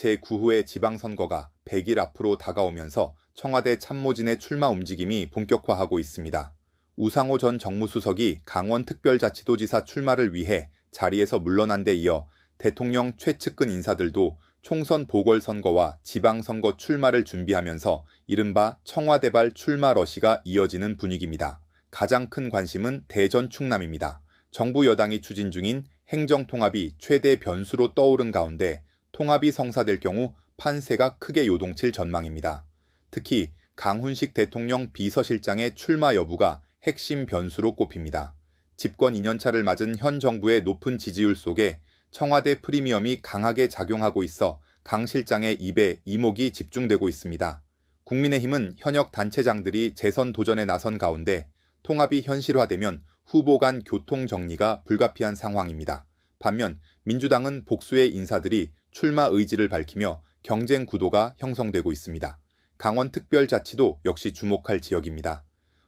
제9회 지방선거가 100일 앞으로 다가오면서 청와대 참모진의 출마 움직임이 본격화하고 있습니다. 우상호 전 정무수석이 강원특별자치도지사 출마를 위해 자리에서 물러난 데 이어 대통령 최측근 인사들도 총선 보궐선거와 지방선거 출마를 준비하면서 이른바 청와대발 출마 러시가 이어지는 분위기입니다. 가장 큰 관심은 대전 충남입니다. 정부 여당이 추진 중인 행정통합이 최대 변수로 떠오른 가운데 통합이 성사될 경우 판세가 크게 요동칠 전망입니다. 특히 강훈식 대통령 비서실장의 출마 여부가 핵심 변수로 꼽힙니다. 집권 2년차를 맞은 현 정부의 높은 지지율 속에 청와대 프리미엄이 강하게 작용하고 있어 강 실장의 입에 이목이 집중되고 있습니다. 국민의힘은 현역 단체장들이 재선 도전에 나선 가운데 통합이 현실화되면 후보 간 교통 정리가 불가피한 상황입니다. 반면 민주당은 복수의 인사들이 출마 의지를 밝히며 경쟁 구도가 형성되고 있습니다. 강원특별자치도 역시 주목할 지역입니다.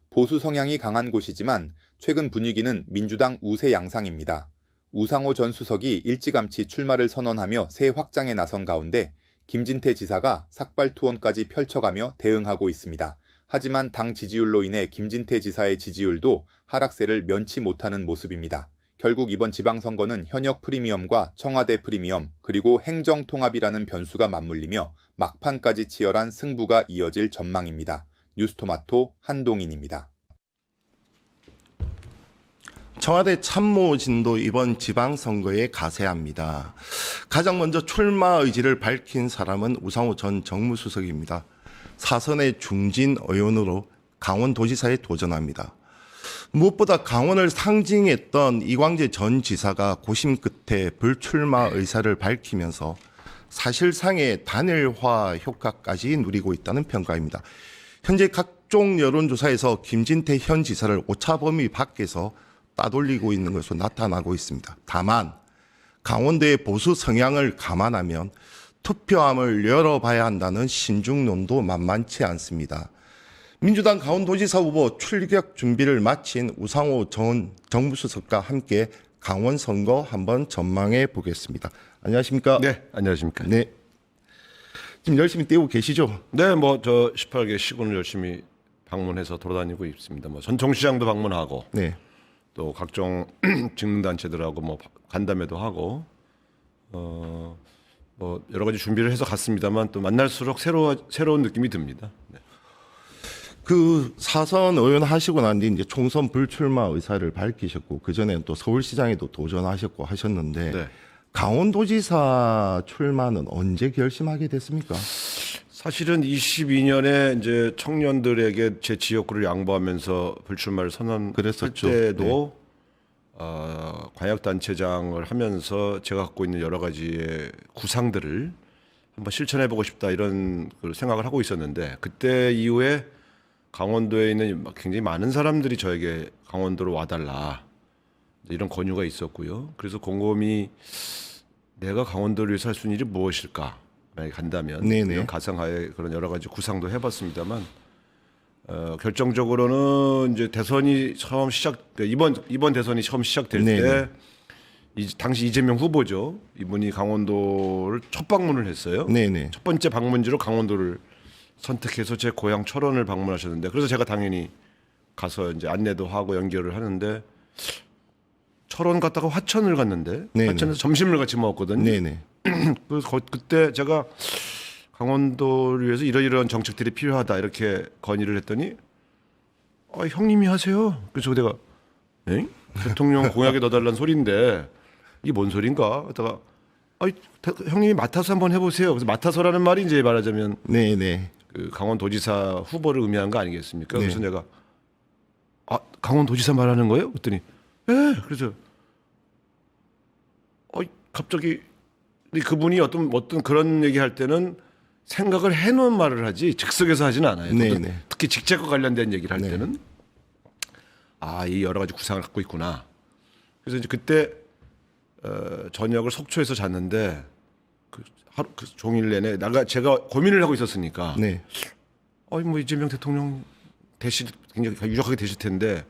보수 성향이 강한 곳이지만 최근 분위기는 민주당 우세 양상입니다. 우상호 전 수석이 일찌감치 출마를 선언하며 새 확장에 나선 가운데 김진태 지사가 삭발 투혼까지 펼쳐가며 대응하고 있습니다. 하지만 당 지지율로 인해 김진태 지사의 지지율도 하락세를 면치 못하는 모습입니다. 결국 이번 지방선거는 현역 프리미엄과 청와대 프리미엄 그리고 행정통합이라는 변수가 맞물리며 막판까지 치열한 승부가 이어질 전망입니다. 뉴스토마토 한동인입니다. 청와대 참모진도 이번 지방선거에 가세합니다. 가장 먼저 출마 의지를 밝힌 사람은 우상호 전 정무수석입니다. 사선의 중진 의원으로 강원도지사에 도전합니다. 무엇보다 강원을 상징했던 이광재 전 지사가 고심 끝에 불출마 의사를 밝히면서 사실상의 단일화 효과까지 누리고 있다는 평가입니다. 현재 각종 여론조사에서 김진태 현 지사를 오차범위 밖에서 따돌리고 있는 것으로 나타나고 있습니다. 다만 강원도의 보수 성향을 감안하면 투표함을 열어봐야 한다는 신중론도 만만치 않습니다. 민주당 강원도지사 후보 출격 준비를 마친 우상호 전 정무수석과 함께 강원 선거 한번 전망해 보겠습니다. 안녕하십니까? 네, 안녕하십니까? 네. 지금 열심히 뛰고 계시죠? 네, 뭐 저 18개 시군을 열심히 방문해서 돌아다니고 있습니다. 뭐 전통시장도 방문하고, 네. 또 각종 직능단체들하고 뭐 간담회도 하고, 뭐 여러 가지 준비를 해서 갔습니다만 또 만날수록 새로운 느낌이 듭니다. 네. 그 사선 의원 하시고 난 뒤 이제 총선 불출마 의사를 밝히셨고 그 전에는 또 서울시장에도 도전하셨고 하셨는데 네. 강원도지사 출마는 언제 결심하게 됐습니까? 사실은 22년에 이제 청년들에게 제 지역구를 양보하면서 불출마를 선언할 그랬었죠. 때도 광역단체장을 하면서 제가 갖고 있는 여러 가지의 구상들을 한번 실천해보고 싶다 이런 생각을 하고 있었는데 그때 이후에 강원도에 있는 굉장히 많은 사람들이 저에게 강원도로 와달라 이런 권유가 있었고요. 그래서 곰곰이 내가 강원도를 위해서 할 수 있는 일이 무엇일까 만약에 간다면 네네. 이런 가상하에 그런 여러 가지 구상도 해봤습니다만 결정적으로는 이제 대선이 처음 이번 대선이 처음 시작될 때 당시 이재명 후보죠. 이분이 강원도를 첫 방문을 했어요. 네네. 첫 번째 방문지로 강원도를 선택해서 제 고향 철원을 방문하셨는데 그래서 제가 당연히 가서 이제 안내도 하고 연결을 하는데 철원 갔다가 화천을 갔는데 네네. 화천에서 점심을 같이 먹었거든요. 네네. 그래서 그때 제가 강원도를 위해서 이러이러한 정책들이 필요하다 이렇게 건의를 했더니 형님이 하세요. 그래서 내가 대통령 공약에 넣어달라는 소리인데 이게 뭔 소린가 하다가 형님이 맡아서 한번 해보세요. 그래서 맡아서라는 말이 이제 말하자면 네네. 그 강원도지사 후보를 의미한 거 아니겠습니까? 네. 그래서 내가 강원도지사 말하는 거예요? 그랬더니 예. 그래서 갑자기 그분이 어떤 그런 얘기할 때는 생각을 해놓은 말을 하지 즉석에서 하지는 않아요. 네네. 특히 직책과 관련된 얘기를 할 네. 때는 이 여러 가지 구상을 갖고 있구나. 그래서 이제 그때 저녁을 속초에서 잤는데 그 종일 내내 제가 고민을 하고 있었으니까 네. 뭐 이재명 대통령 굉장히 유력하게 되실 텐데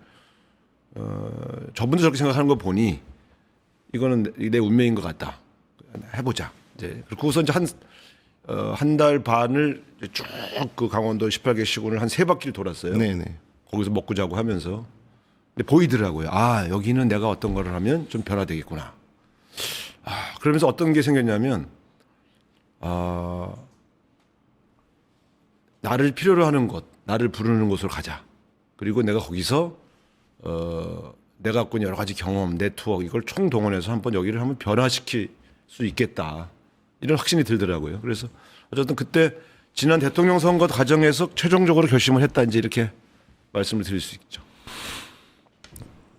저분도 저렇게 생각하는 거 보니 이거는 내 운명인 것 같다. 해보자. 이제 그리고서 이제 한 달 반을 쭉 그 강원도 18개 시군을 한 3바퀴를 돌았어요. 네네. 거기서 먹고 자고 하면서 근데 보이더라고요. 아 여기는 내가 어떤 거를 하면 좀 변화되겠구나. 아 그러면서 어떤 게 생겼냐면 나를 필요로 하는 곳, 나를 부르는 곳으로 가자. 그리고 내가 거기서 내가 갖고 있는 여러 가지 경험, 네트워크 이걸 총동원해서 한번 여기를 한번 변화시킬 수 있겠다. 이런 확신이 들더라고요. 그래서 어쨌든 그때 지난 대통령 선거 과정에서 최종적으로 결심을 했다. 이제 이렇게 말씀을 드릴 수 있죠.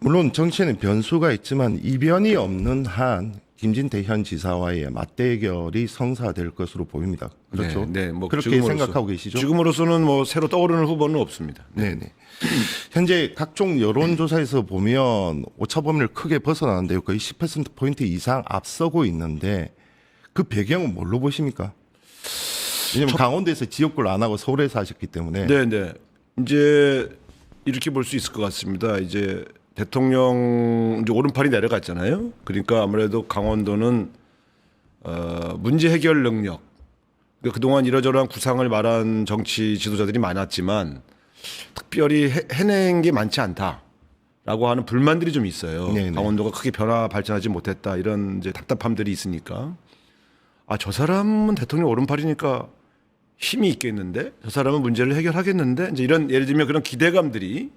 물론 정치에는 변수가 있지만 이변이 없는 한 김진태 현 지사와의 맞대결이 성사될 것으로 보입니다. 그렇죠? 네, 뭐 그렇게 지금으로서- 생각하고 계시죠? 지금으로서는 뭐 새로 떠오르는 후보는 없습니다. 네네. 현재 각종 여론조사에서 보면 오차범위를 크게 벗어나는데요. 거의 10%포인트 이상 앞서고 있는데 그 배경은 뭘로 보십니까? 왜냐면 강원도에서 지역구를 안 하고 서울에서 하셨기 때문에. 네, 네. 이제 이렇게 볼 수 있을 것 같습니다. 이제 대통령 이제 오른팔이 내려갔잖아요. 그러니까 아무래도 강원도는 문제 해결 능력. 그러니까 그동안 이러저러한 구상을 말한 정치 지도자들이 많았지만 특별히 해낸 게 많지 않다라고 하는 불만들이 좀 있어요. 네네. 강원도가 크게 변화 발전하지 못했다 이런 이제 답답함들이 있으니까 저 사람은 대통령 오른팔이니까 힘이 있겠는데 저 사람은 문제를 해결하겠는데 이제 이런 예를 들면 그런 기대감들이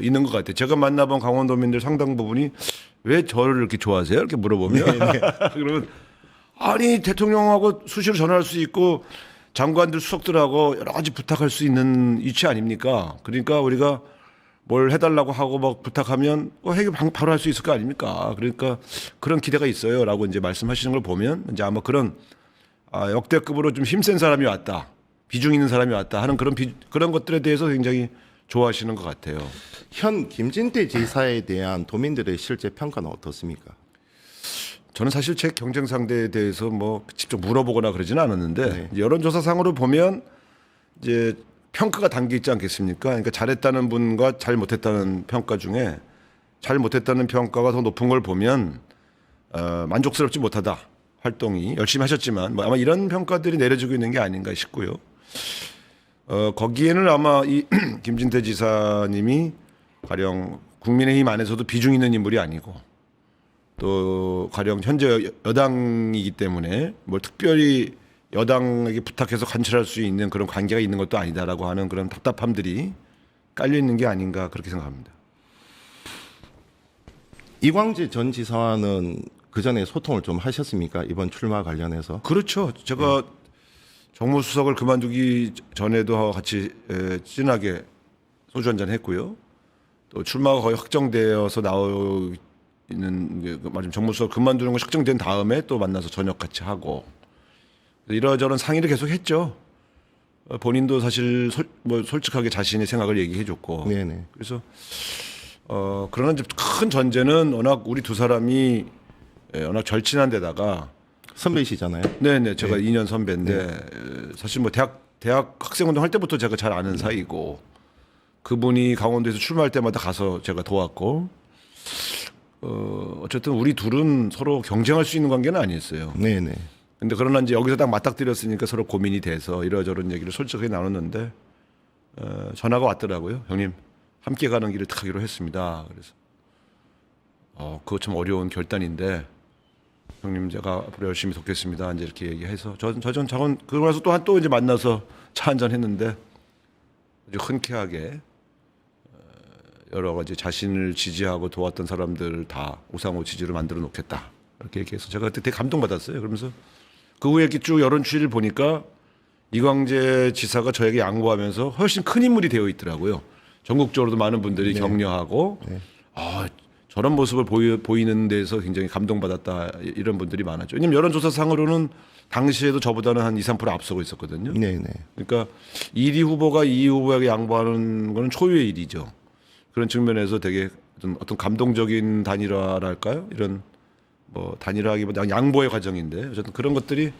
있는 것 같아요. 제가 만나본 강원도민들 상당 부분이 왜 저를 이렇게 좋아하세요? 이렇게 물어보면 그러면 아니 대통령하고 수시로 전화할 수 있고 장관들 수석들하고 여러 가지 부탁할 수 있는 위치 아닙니까? 그러니까 우리가 뭘 해달라고 하고 막 부탁하면 해결 바로 할 수 있을 거 아닙니까? 그러니까 그런 기대가 있어요라고 이제 말씀하시는 걸 보면 이제 아마 그런 역대급으로 좀 힘센 사람이 왔다, 비중 있는 사람이 왔다 하는 그런 것들에 대해서 굉장히 좋아하시는 것 같아요. 현 김진태 지사에 대한 도민들의 실제 평가는 어떻습니까? 저는 사실 제 경쟁 상대에 대해서 뭐 직접 물어보거나 그러지는 않았는데 네. 이제 여론조사상으로 보면 이제 평가가 담겨 있지 않겠습니까? 그러니까 잘했다는 분과 잘 못했다는 평가 중에 잘 못했다는 평가가 더 높은 걸 보면 만족스럽지 못하다. 활동이 열심히 하셨지만 뭐 아마 이런 평가들이 내려지고 있는 게 아닌가 싶고요. 거기에는 아마 이 김진태 지사님이 가령 국민의힘 안에서도 비중 있는 인물이 아니고 또 가령 현재 여당이기 때문에 뭘 특별히 여당에게 부탁해서 관철할 수 있는 그런 관계가 있는 것도 아니다라고 하는 그런 답답함들이 깔려 있는 게 아닌가 그렇게 생각합니다. 이광재 전 지사와는 그 전에 소통을 좀 하셨습니까? 이번 출마 관련해서? 그렇죠. 제가 정무수석을 그만두기 전에도 같이 진하게 소주 한잔 했고요. 또 출마가 거의 확정되어서 나오는 말하자면 정무수석 그만두는 거 확정된 다음에 또 만나서 저녁 같이 하고 이러저런 상의를 계속 했죠. 본인도 사실 솔직하게 자신의 생각을 얘기해줬고. 네네. 그래서 그러나 이제 큰 전제는 워낙 우리 두 사람이 워낙 절친한 데다가 선배이시잖아요. 네네 제가 2년 선배인데 사실 뭐 대학 학생운동 할 때부터 제가 잘 아는 사이고 그분이 강원도에서 출마할 때마다 가서 제가 도왔고 어쨌든 우리 둘은 서로 경쟁할 수 있는 관계는 아니었어요. 네네. 근데 그러나 이제 여기서 딱 맞닥뜨렸으니까 서로 고민이 돼서 이러저런 얘기를 솔직하게 나눴는데 전화가 왔더라고요. 형님 함께 가는 길을 타기로 했습니다. 그래서 그거 참 어려운 결단인데 형님 제가 앞으로 열심히 돕겠습니다. 이제 이렇게 얘기해서 저전 그러고 나서 또 이제 만나서 차 한잔 했는데 아주 흔쾌하게 여러 가지 자신을 지지하고 도왔던 사람들 다 우상호 지지로 만들어 놓겠다 이렇게 얘기해서 제가 그때 되게 감동받았어요. 그러면서 그 후에 이렇게 쭉 여론 추이를 보니까 이광재 지사가 저에게 양보하면서 훨씬 큰 인물이 되어 있더라고요. 전국적으로도 많은 분들이 격려하고 저런 모습을 보이는 데서 굉장히 감동받았다 이런 분들이 많았죠. 왜냐하면 여론조사상으로는 당시에도 저보다는 한 2, 3% 앞서고 있었거든요. 네네. 그러니까 1위 후보가 2위 후보에게 양보하는 거는 초유의 일이죠. 그런 측면에서 되게 어떤 감동적인 단일화랄까요? 이런 뭐 단일화하기보다 양보의 과정인데 어쨌든 그런 것들이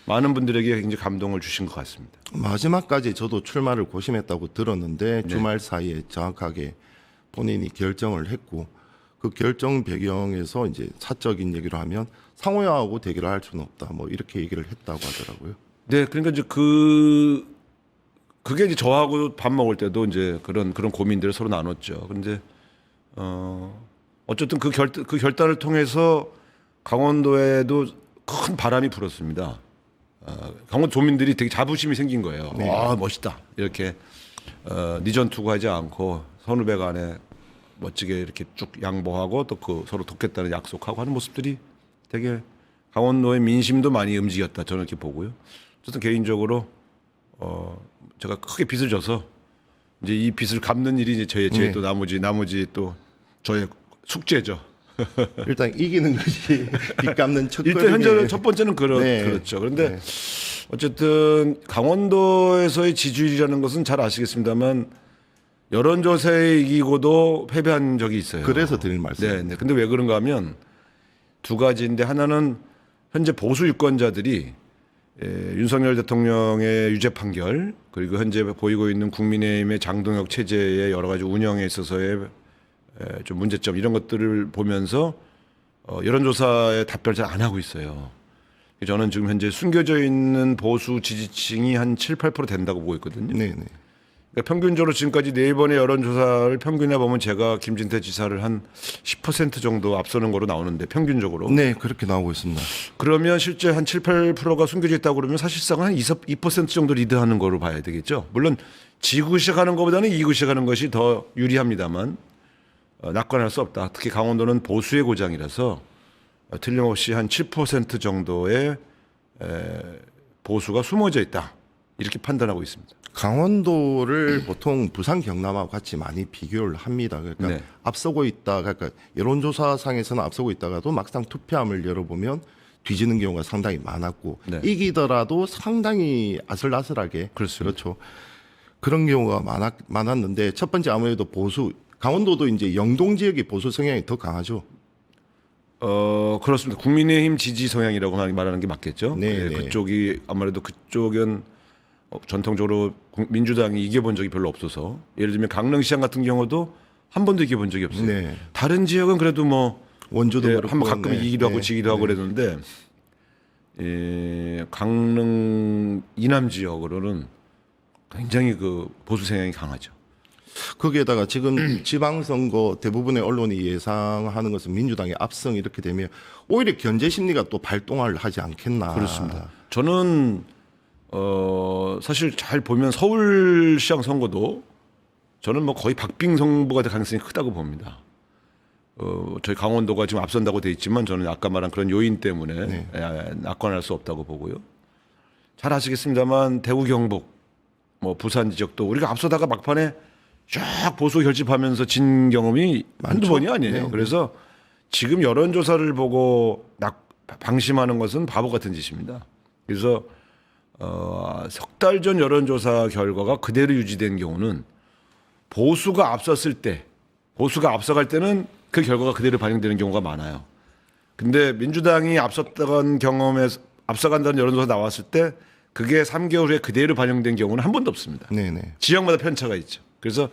많은 분들에게 굉장히 감동을 주신 것 같습니다. 마지막까지 저도 출마를 고심했다고 들었는데 주말 사이에 정확하게 본인이 결정을 했고 그 결정 배경에서 이제 사적인 얘기로 하면 상호야하고 대결을 할 수는 없다. 뭐 이렇게 얘기를 했다고 하더라고요. 네, 그러니까 이제 그게 이제 저하고 밥 먹을 때도 이제 그런 고민들을 서로 나눴죠. 근데 어쨌든 그 결단을 통해서 강원도에도 큰 바람이 불었습니다. 강원도 도민들이 되게 자부심이 생긴 거예요. 네. 아, 멋있다. 이렇게 니전 투구하지 않고 선후배 간에 멋지게 이렇게 쭉 양보하고 또 그 서로 돕겠다는 약속하고 하는 모습들이 되게 강원도의 민심도 많이 움직였다. 저는 이렇게 보고요. 어쨌든 개인적으로 제가 크게 빚을 져서 이제 이 빚을 갚는 일이 이제 제 또 나머지 또 저의 숙제죠. 일단 이기는 것이 빚 갚는 첫 일단 걸음이- 현재는 첫 번째는 네. 그렇죠. 그런데 네. 어쨌든 강원도에서의 지지율이라는 것은 잘 아시겠습니다만 여론조사에 이기고도 패배한 적이 있어요. 그래서 드린 말씀. 네, 네. 근데 왜 그런가 하면 두 가지인데 하나는 현재 보수 유권자들이 윤석열 대통령의 유죄 판결 그리고 현재 보이고 있는 국민의힘의 장동혁 체제의 여러 가지 운영에 있어서의 좀 문제점 이런 것들을 보면서 여론조사에 답변을 잘 안 하고 있어요. 저는 지금 현재 숨겨져 있는 보수 지지층이 한 7, 8% 된다고 보고 있거든요. 네, 네. 그러니까 평균적으로 지금까지 4번의 여론조사를 평균해 보면 제가 김진태 지사를 한 10% 정도 앞서는 거로 나오는데 평균적으로. 네, 그렇게 나오고 있습니다. 그러면 실제 한 7, 8%가 숨겨져 있다고 그러면 사실상은 한 2% 정도 리드하는 거로 봐야 되겠죠. 물론 지고 시작하는 것보다는 이기고 시작하는 것이 더 유리합니다만 낙관할 수 없다. 특히 강원도는 보수의 고장이라서 틀림없이 한 7% 정도의 보수가 숨어져 있다. 이렇게 판단하고 있습니다. 강원도를 보통 부산 경남하고 같이 많이 비교를 합니다. 그러니까 네. 앞서고 있다. 그러니까 여론조사상에서는 앞서고 있다가도 막상 투표함을 열어보면 뒤지는 경우가 상당히 많았고 네. 이기더라도 상당히 아슬아슬하게 그렇습니다. 그렇죠. 그런 경우가 많았는데 첫 번째 아무래도 보수 강원도도 이제 영동 지역이 보수 성향이 더 강하죠. 그렇습니다. 국민의힘 지지 성향이라고 말하는 게 맞겠죠. 네, 예, 네. 그쪽이 아무래도 그쪽은 전통적으로 민주당이 이겨본 적이 별로 없어서 예를 들면 강릉시장 같은 경우도 한 번도 이겨본 적이 없어요. 네. 다른 지역은 그래도 뭐 원주도 그렇고 한번 가끔 네, 이기기도 하고 네, 지기도 하고 그랬는데 강릉 이남 지역으로는 굉장히 그 보수 성향이 강하죠. 거기에다가 지금 지방선거 대부분의 언론이 예상하는 것은 민주당의 압승 이렇게 되면 오히려 견제 심리가 또 발동을 하지 않겠나. 그렇습니다. 저는 사실 잘 보면 서울시장 선거도 저는 뭐 거의 박빙 선거가 될 가능성이 크다고 봅니다. 저희 강원도가 지금 앞선다고 돼 있지만 저는 아까 말한 그런 요인 때문에 낙관할 수 없다고 보고요. 잘 아시겠습니다만 대구 경북 뭐 부산 지역도 우리가 앞서다가 막판에 쫙 보수 결집하면서 진 경험이 한두 번이 아니에요. 네. 그래서 지금 여론조사를 보고 방심하는 것은 바보 같은 짓입니다. 그래서 석 달 전 여론조사 결과가 그대로 유지된 경우는 보수가 앞섰을 때, 보수가 앞서갈 때는 그 결과가 그대로 반영되는 경우가 많아요. 근데 민주당이 앞섰던 경험에서 앞서간다는 여론조사 나왔을 때 그게 3개월 후에 그대로 반영된 경우는 한 번도 없습니다. 네네. 지역마다 편차가 있죠. 그래서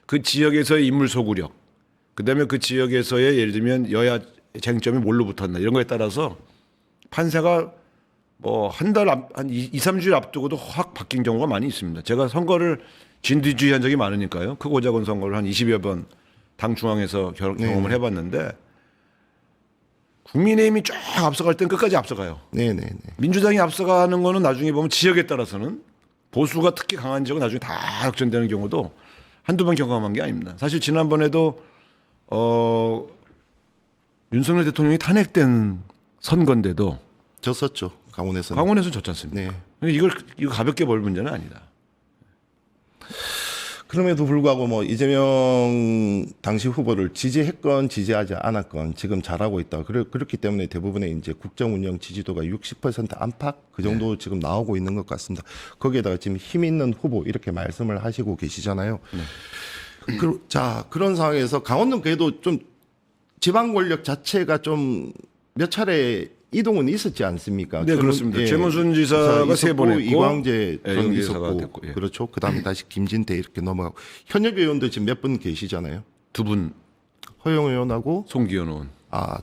그 지역에서의 인물 소구력, 그다음에 그 지역에서의 예를 들면 여야 쟁점이 뭘로 붙었나 이런 거에 따라서 판세가 뭐 한 2, 3주일 앞두고도 확 바뀐 경우가 많이 있습니다. 제가 선거를 진두지휘한 적이 많으니까요. 크고 작은 선거를 한 20여 번 당 중앙에서 경험을 해봤는데 국민의힘이 쫙 앞서갈 땐 끝까지 앞서가요. 네네네. 민주당이 앞서가는 거는 나중에 보면 지역에 따라서는 보수가 특히 강한 지역은 나중에 다 역전되는 경우도 한두 번 경험한 게 아닙니다. 사실 지난번에도 윤석열 대통령이 탄핵된 선거인데도 졌었죠. 강원에서는. 강원에서 졌지 않습니까? 네. 이거 가볍게 볼 문제는 아니다. 그럼에도 불구하고 뭐 이재명 당시 후보를 지지했건 지지하지 않았건 지금 잘하고 있다. 그렇기 때문에 대부분의 이제 국정 운영 지지도가 60% 안팎 그 정도 지금 나오고 있는 것 같습니다. 거기에다가 지금 힘 있는 후보 이렇게 말씀을 하시고 계시잖아요. 자, 그런 상황에서 강원도는 그래도 좀 지방 권력 자체가 좀 몇 차례 이동은 있었지 않습니까? 네, 그렇습니다. 최문순 지사가 있었고, 3번 했고, 이광재 전 이광재 지사가 있었고, 됐고, 예. 그렇죠. 그다음에 다시 김진태 이렇게 넘어가고 현역 의원도 지금 몇 분 계시잖아요. 2분. 허영 의원하고 송기현 의원.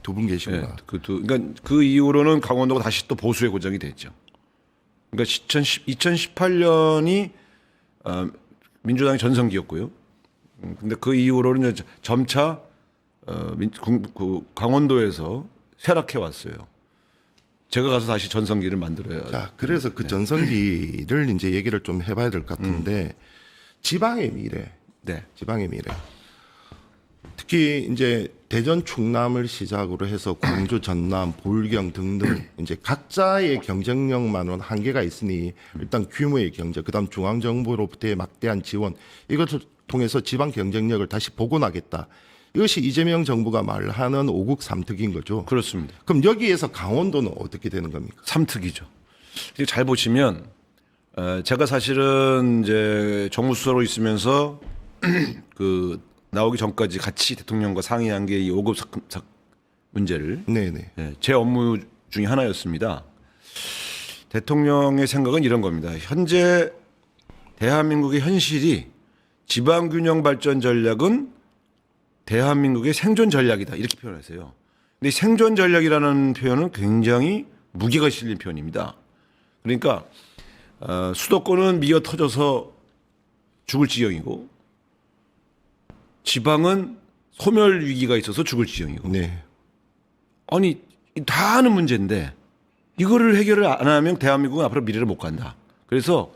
두 분 계시구나. 예, 그러니까 그 이후로는 강원도가 다시 또 보수의 고장이 됐죠. 그러니까 2018년이 민주당의 전성기였고요. 근데 그 이후로는 이제 점차 강원도에서 쇠락해 왔어요. 제가 가서 다시 전성기를 만들어야. 자, 그래서 그 전성기를 이제 얘기를 좀 해봐야 될 것 같은데 지방의 미래, 네. 지방의 미래. 특히 이제 대전 충남을 시작으로 해서 광주, 전남, 볼경 등등 이제 각자의 경쟁력만은 한계가 있으니 일단 규모의 경제, 그다음 중앙 정부로부터의 막대한 지원 이것을 통해서 지방 경쟁력을 다시 복원하겠다. 이것이 이재명 정부가 말하는 5국 3특인 거죠. 그렇습니다. 그럼 여기에서 강원도는 어떻게 되는 겁니까? 3특이죠. 잘 보시면 제가 사실은 이제 정무수석으로 있으면서 그 나오기 전까지 같이 대통령과 상의한 게 이 5급 문제를 네네. 제 업무 중에 하나였습니다. 대통령의 생각은 이런 겁니다. 현재 대한민국의 현실이 지방균형 발전 전략은 대한민국의 생존 전략이다 이렇게 표현하세요. 근데 생존 전략이라는 표현은 굉장히 무게가 실린 표현입니다. 그러니까 수도권은 미어 터져서 죽을 지경이고 지방은 소멸 위기가 있어서 죽을 지경이고. 네. 아니 다 아는 문제인데 이거를 해결을 안 하면 대한민국은 앞으로 미래를 못 간다. 그래서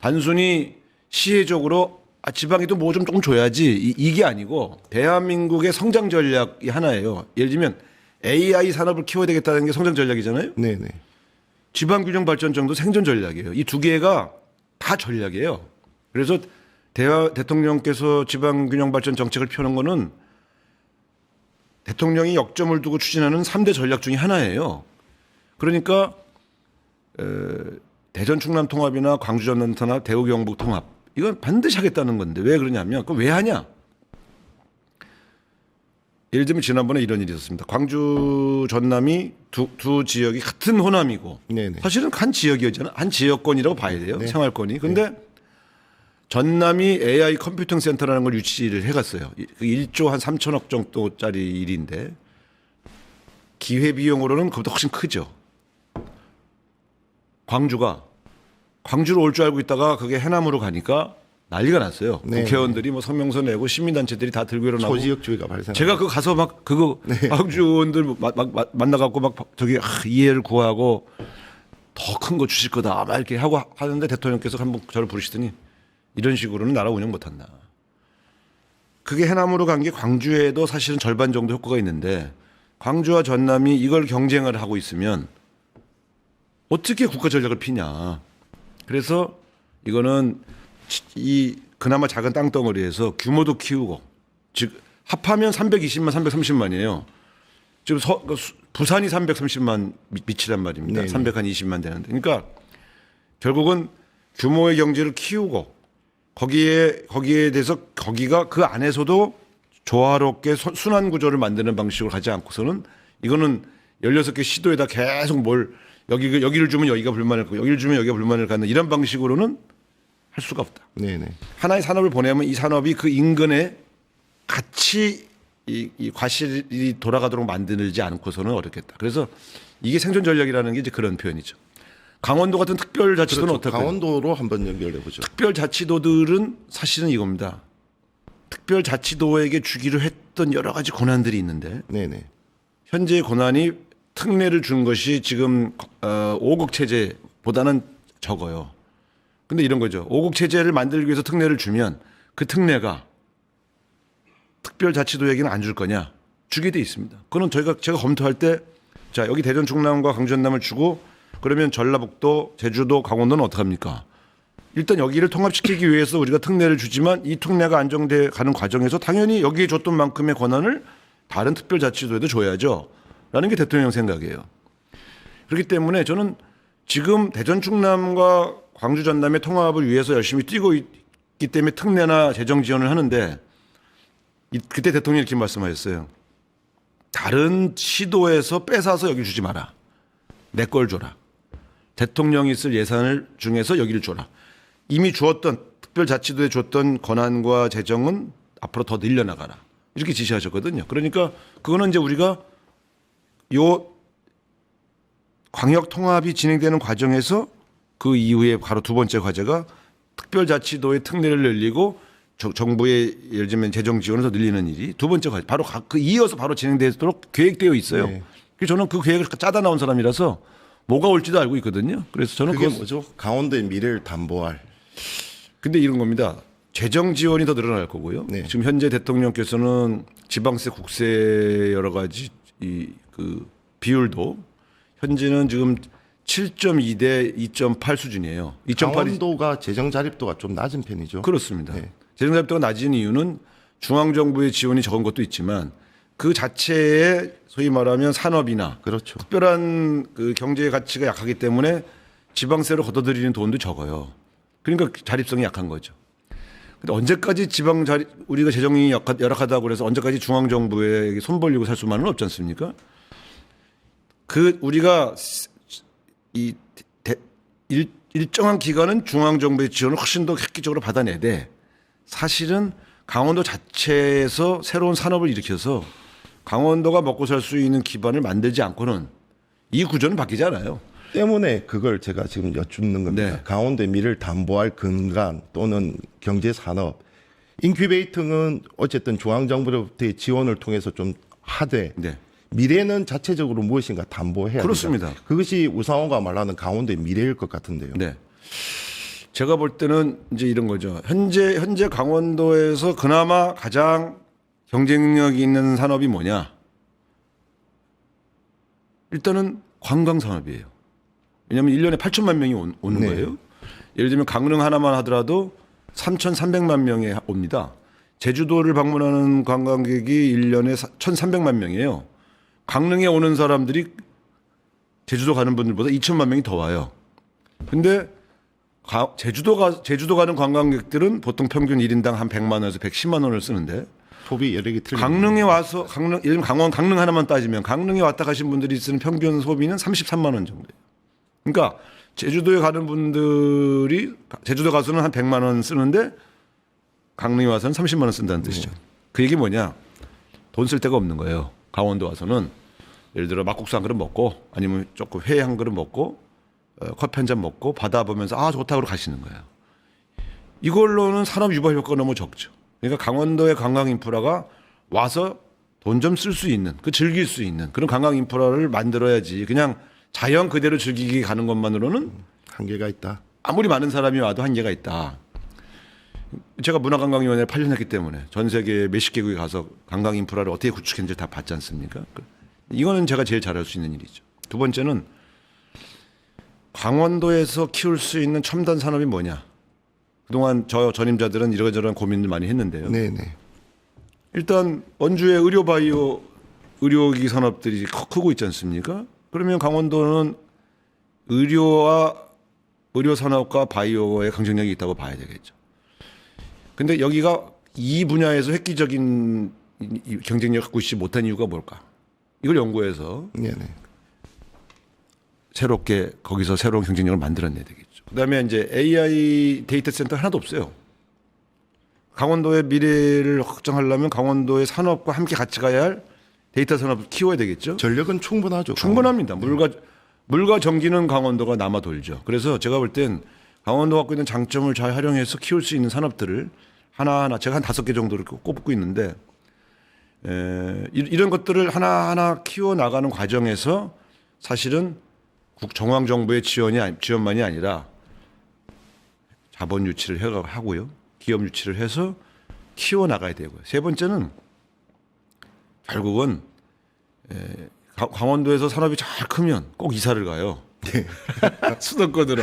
단순히 시혜적으로 지방에도 뭐 좀 조금 줘야지 이게 아니고 대한민국의 성장 전략이 하나예요. 예를 들면 AI 산업을 키워야 되겠다는 게 성장 전략이잖아요. 네네. 지방균형 발전 정도 생존 전략이에요. 이 두 개가 다 전략이에요. 그래서 대통령께서 지방균형 발전 정책을 펴는 거는 대통령이 역점을 두고 추진하는 3대 전략 중에 하나예요. 그러니까 대전 충남 통합이나 광주 전남 통합, 대구 경북 통합 이건 반드시 하겠다는 건데 왜 그러냐면 그럼 왜 하냐? 예를 들면 지난번에 이런 일이 있었습니다. 광주 전남이 두 지역이 같은 호남이고 네네. 사실은 한 지역이었잖아요. 한 지역권이라고 봐야 돼요. 생활권이. 근데 전남이 AI 컴퓨팅 센터라는 걸 유치를 해갔어요. 그 1조 한 3천억 정도짜리 일인데 기회 비용으로는 그보다 훨씬 크죠. 광주로 올 줄 알고 있다가 그게 해남으로 가니까 난리가 났어요. 네. 국회의원들이 뭐 성명서 내고 시민단체들이 다 들고 일어나고. 소지역주의가 발생. 제가 그 가서 막 그거 광주 의원들 만나갖고 막 저기 이해를 구하고 더 큰 거 주실 거다 막 이렇게 하고 하는데 대통령께서 한번 저를 부르시더니 이런 식으로는 나라 운영 못한다. 그게 해남으로 간 게 광주에도 사실은 절반 정도 효과가 있는데 광주와 전남이 이걸 경쟁을 하고 있으면 어떻게 국가 전략을 피냐. 그래서 이거는 이 그나마 작은 땅덩어리에서 규모도 키우고 즉 합하면 320만 330만이에요. 지금 부산이 330만 미치란 말입니다. 네네. 320만 되는데. 그러니까 결국은 규모의 경제를 키우고 거기에 대해서 거기가 그 안에서도 조화롭게 순환 구조를 만드는 방식으로 가지 않고서는 이거는 16개 시도에다 계속 여기를 주면 여기가 불만을 갖고 여기를 주면 여기가 불만을 갖는 이런 방식으로는 할 수가 없다. 네네. 하나의 산업을 보내면 이 산업이 그 인근에 같이 이 과실이 돌아가도록 만들지 않고서는 어렵겠다. 그래서 이게 생존 전략이라는 게 이제 그런 표현이죠. 강원도 같은 특별자치도는 그렇죠. 어떨까요? 강원도로 한번 연결해 보죠. 특별자치도들은 사실은 이겁니다. 특별자치도에게 주기로 했던 여러 가지 권한들이 있는데 네네. 현재의 권한이 특례를 준 것이 지금 5국 체제보다는 적어요. 근데 이런 거죠. 5국 체제를 만들기 위해서 특례를 주면 그 특례가 특별자치도에게는 안 줄 거냐? 주게 돼 있습니다. 그거는 제가 검토할 때 자, 여기 대전 충남과 광주 전남을 주고 그러면 전라북도, 제주도, 강원도는 어떡합니까? 일단 여기를 통합시키기 위해서 우리가 특례를 주지만 이 특례가 안정돼 가는 과정에서 당연히 여기에 줬던 만큼의 권한을 다른 특별자치도에도 줘야죠. 라는 게 대통령 생각이에요. 그렇기 때문에 저는 지금 대전 충남과 광주 전남의 통합을 위해서 열심히 뛰고 있기 때문에 특례나 재정 지원을 하는데 그때 대통령이 이렇게 말씀하셨어요. 다른 시도에서 뺏어서 여기 주지 마라. 내 걸 줘라. 대통령이 쓸 예산을 중에서 여기를 줘라. 이미 주었던 특별자치도에 줬던 권한과 재정은 앞으로 더 늘려나가라. 이렇게 지시하셨거든요. 그러니까 그거는 이제 우리가 요 광역 통합이 진행되는 과정에서 그 이후에 바로 두 번째 과제가 특별자치도의 특례를 늘리고 정부의 예를 들면 재정 지원을 더 늘리는 일이 두 번째 과제 바로 그 이어서 바로 진행되도록 계획되어 있어요. 네. 그래서 저는 그 계획을 짜다 나온 사람이라서 뭐가 올지도 알고 있거든요. 그래서 저는 그게 그거 뭐죠? 강원도의 미래를 담보할. 근데 이런 겁니다. 재정 지원이 더 늘어날 거고요. 네. 지금 현재 대통령께서는 지방세, 국세 여러 가지 그 비율도 현재는 지금 7.2 대 2.8 수준이에요. 2.8이 강원도가 재정 자립도가 좀 낮은 편이죠. 그렇습니다. 네. 재정 자립도가 낮은 이유는 중앙 정부의 지원이 적은 것도 있지만 그 자체에 소위 말하면 산업이나 그렇죠. 특별한 그 경제의 가치가 약하기 때문에 지방세로 걷어들이는 돈도 적어요. 그러니까 자립성이 약한 거죠. 근데 언제까지 우리가 재정이 열악하다고 그래서 언제까지 중앙 정부에 손 벌리고 살 수만은 없지 않습니까? 그 우리가 일정한 기간은 중앙 정부의 지원을 훨씬 더 획기적으로 받아내되 사실은 강원도 자체에서 새로운 산업을 일으켜서 강원도가 먹고 살 수 있는 기반을 만들지 않고는 이 구조는 바뀌지 않아요. 때문에 그걸 제가 지금 여쭙는 겁니다. 네. 강원도의 미래를 담보할 근간 또는 경제 산업 인큐베이팅은 어쨌든 중앙 정부로부터의 지원을 통해서 좀 하되 네. 미래는 자체적으로 무엇인가 담보해야 그렇습니다. 됩니다. 그것이 우상호가 말하는 강원도의 미래일 것 같은데요. 네. 제가 볼 때는 이제 이런 거죠. 현재 강원도에서 그나마 가장 경쟁력 있는 산업이 뭐냐? 일단은 관광 산업이에요. 왜냐하면 1년에 8천만 명이 오는 네. 거예요. 예를 들면 강릉 하나만 하더라도 3,300만 명이 옵니다. 제주도를 방문하는 관광객이 1년에 1,300만 명이에요. 강릉에 오는 사람들이 제주도 가는 분들보다 2천만 명이 더 와요. 근데 제주도 가는 관광객들은 보통 평균 1인당 한 100만 원에서 110만 원을 쓰는데 소비 여력이 틀린 강릉에 와서 예를 들면 강릉 하나만 따지면 강릉에 왔다 가신 분들이 쓰는 평균 소비는 33만 원 정도예요. 그러니까 제주도에 가는 분들이 제주도 가서는 한 100만 원 쓰는데 강릉에 와서는 30만 원 쓴다는 뜻이죠. 그 얘기 뭐냐? 돈 쓸 데가 없는 거예요. 강원도 와서는 예를 들어 막국수 한 그릇 먹고 아니면 조금 회 한 그릇 먹고 커피 한 잔 먹고 바다 보면서 아 좋다 그러고 가시는 거예요. 이걸로는 산업 유발 효과가 너무 적죠. 그러니까 강원도의 관광 인프라가 와서 돈 좀 쓸 수 있는, 즐길 수 있는 그런 관광 인프라를 만들어야지. 그냥 자연 그대로 즐기기 가는 것만으로는 한계가 있다. 아무리 많은 사람이 와도 한계가 있다. 제가 문화관광위원회를 8년 했기 때문에 전 세계 몇십 개국에 가서 관광 인프라를 어떻게 구축했는지 다 봤지 않습니까? 이거는 제가 제일 잘할 수 있는 일이죠. 두 번째는 강원도에서 키울 수 있는 첨단 산업이 뭐냐? 그동안 저 전임자들은 이런저런 고민을 많이 했는데요. 네네. 일단 원주의 의료 바이오 의료기 산업들이 크고 있지 않습니까? 그러면 강원도는 의료 산업과 바이오의 강쟁력이 있다고 봐야 되겠죠. 근데 여기가 이 분야에서 획기적인 경쟁력을 갖고 있지 못한 이유가 뭘까? 이걸 연구해서 네네. 새롭게 거기서 새로운 경쟁력을 만들어내야 되겠죠. 그다음에 이제 AI 데이터 센터 하나도 없어요. 강원도의 미래를 확정하려면 강원도의 산업과 함께 같이 가야 할 데이터 산업을 키워야 되겠죠. 전력은 충분하죠. 충분합니다. 물과 전기는 강원도가 남아 돌죠. 그래서 제가 볼 땐 강원도가 갖고 있는 장점을 잘 활용해서 키울 수 있는 산업들을 하나하나 제가 한 5개 정도를 꼽고 있는데 이런 것들을 하나하나 키워 나가는 과정에서 사실은 중앙 정부의 지원만이 아니라 자본 유치를 하고요. 기업 유치를 해서 키워 나가야 되고요. 세 번째는 결국은 강원도에서 산업이 잘 크면 꼭 이사를 가요. 수도권으로.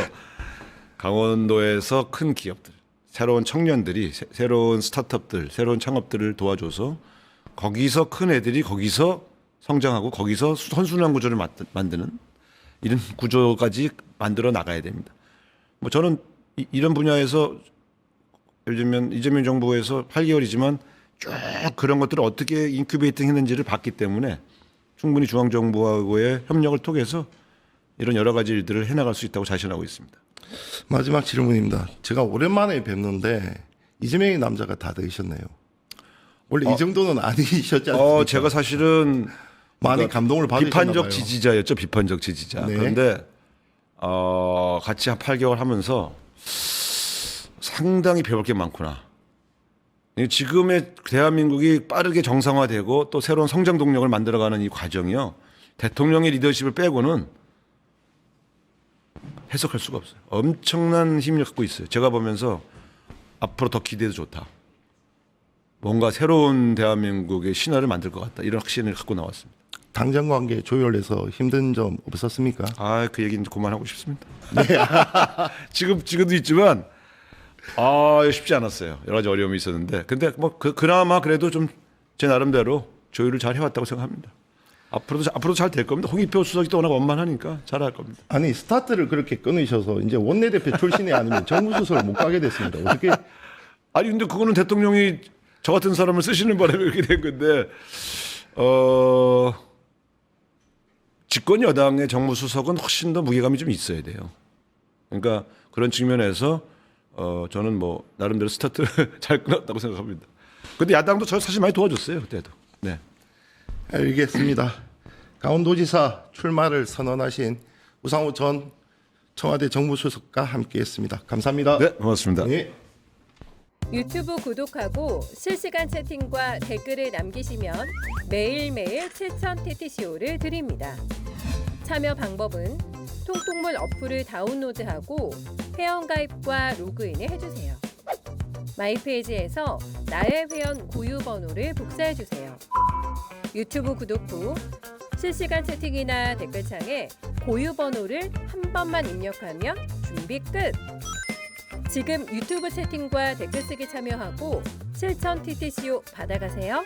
강원도에서 큰 기업들, 새로운 청년들이 새로운 스타트업들, 새로운 창업들을 도와줘서 거기서 큰 애들이 거기서 성장하고 거기서 선순환 구조를 만드는 이런 구조까지 만들어 나가야 됩니다. 뭐 저는 이런 분야에서 예를 들면 이재명 정부에서 8개월이지만 쭉 그런 것들을 어떻게 인큐베이팅 했는지를 봤기 때문에 충분히 중앙정부하고의 협력을 통해서 이런 여러 가지 일들을 해나갈 수 있다고 자신하고 있습니다. 마지막 질문입니다. 제가 오랜만에 뵙는데 이재명의 남자가 다 되셨네요. 원래 이 정도는 아니셨지 않습니까? 제가 사실은 많이 그러니까 감동을 받으셨나 비판적 봐요. 지지자였죠. 비판적 지지자. 네. 그런데 같이 한 8개월 하면서 상당히 배울 게 많구나. 지금의 대한민국이 빠르게 정상화되고 또 새로운 성장 동력을 만들어가는 이 과정이요. 대통령의 리더십을 빼고는 해석할 수가 없어요. 엄청난 힘을 갖고 있어요. 제가 보면서 앞으로 더 기대해도 좋다. 뭔가 새로운 대한민국의 신화를 만들 것 같다. 이런 확신을 갖고 나왔습니다. 당정 관계 조율해서 힘든 점 없었습니까? 그 얘기는 그만하고 싶습니다. 지금도 있지만 쉽지 않았어요. 여러 가지 어려움이 있었는데, 근데 뭐 그나마 그래도 좀 제 나름대로 조율을 잘 해왔다고 생각합니다. 앞으로도 잘 될 겁니다. 홍익표 수석이 또 워낙 원만하니까 잘할 겁니다. 아니 스타트를 그렇게 끊으셔서 이제 원내대표 출신이 아니면 정무수석을 못 가게 됐습니다. 어떻게? 아니 근데 그거는 대통령이 저 같은 사람을 쓰시는 바람에 그렇게 된 건데, 집권 여당의 정무수석은 훨씬 더 무게감이 좀 있어야 돼요. 그러니까 그런 측면에서 저는 뭐 나름대로 스타트를 잘 끊었다고 생각합니다. 근데 야당도 저 사실 많이 도와줬어요 그때도. 네. 알겠습니다. 강원도지사 출마를 선언하신 우상호 전 청와대 정무수석과 함께했습니다. 감사합니다. 네, 고맙습니다. 네. 유튜브 구독하고 실시간 채팅과 댓글을 남기시면 매일매일 7,000TTCO를 드립니다. 참여 방법은 통통물 어플을 다운로드하고 회원가입과 로그인을 해주세요. 마이페이지에서 나의 회원 고유 번호를 복사해주세요. 유튜브 구독 후 실시간 채팅이나 댓글창에 고유 번호를 한 번만 입력하면 준비 끝! 지금 유튜브 채팅과 댓글 쓰기 참여하고 7,000TTCO 받아가세요.